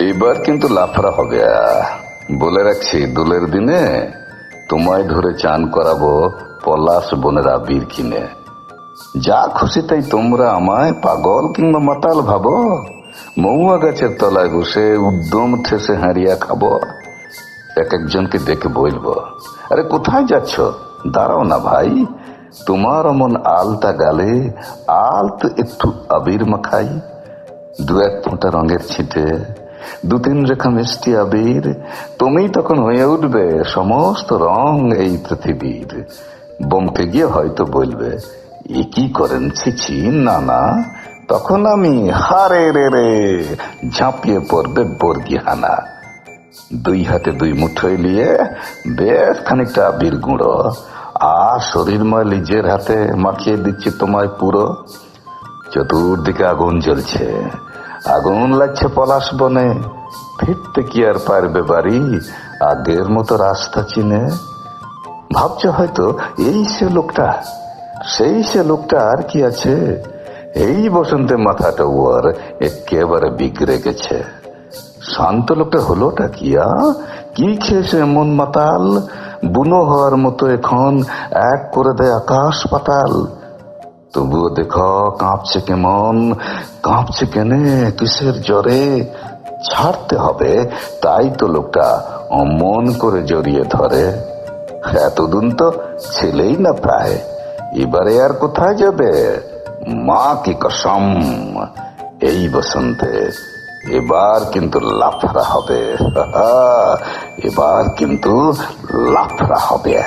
এবার কিন্তু লাফড়া হবে। বলে রাখছি, দোলের দিনে তোমায় ধরে চান করাবো পলাশ বনের আবির কিনে। যা খুশি তাই তোমরা আমায় পাগল কিংবা মাতাল ভাবো। মহুয়া গাছের তলায় বসে উদ্যম ঠেসে হারিয়া খাবো। এক একজনকে দেখে বলবো, আরে কোথায় যাচ্ছ, দাঁড়াও না ভাই, তোমার অমন আলতা গালে আলতো একটু আবির মাখাই। দু এক ফোঁটা রঙের ছিটে, দু তিন রেখা মিষ্টি আবির, তুমি তখন হয়ে উঠবে সমস্ত রং এই পৃথিবীর। বমকে গিয়ে হয়তো বলবে, এ কি করেন, ছিছি, না না। তখন আমি হারে রে রে ঝাঁপিয়ে পড়বে বর্গিহানা। দুই হাতে দুই মুঠোয় নিয়ে বেশ খানিকটা আবির গুঁড়ো আর শরীরময় নিজের হাতে মাখিয়ে দিচ্ছি তোমায় পুরো। চতুর্দিকে আগুন জ্বলছে, আগুন লাগছে পলাশ বনে। ফিরতে কি আর পারবে বাড়ি আগের মতো রাস্তা চিনে? ভাবছে হয়তো এই সে লোকটা, সেই সে লোকটা, আর কি আছে। এই বসন্তে মাথাটা ওর একেবারে বিগড়ে গেছে। শান্ত লোকটা হলোটা কি খেয়েছে এমন মাতাল, বুনো হওয়ার মতো এখন এক করে দেয় আকাশ পাতাল। তবুও দেখো কাঁপছে কেমন, কাঁপছে কেনে, কিসের জ্বরে। ছাড়তে হবে তাই তো লোকটা অমন করে জড়িয়ে ধরে। এতদিন তো ছেলেই না প্রায়, এবারে আর কোথায় যাবে? মা কি কসম, এই বসন্তে এবার কিন্তু লাফড়া হবে। এবার কিন্তু লাফড়া হবে।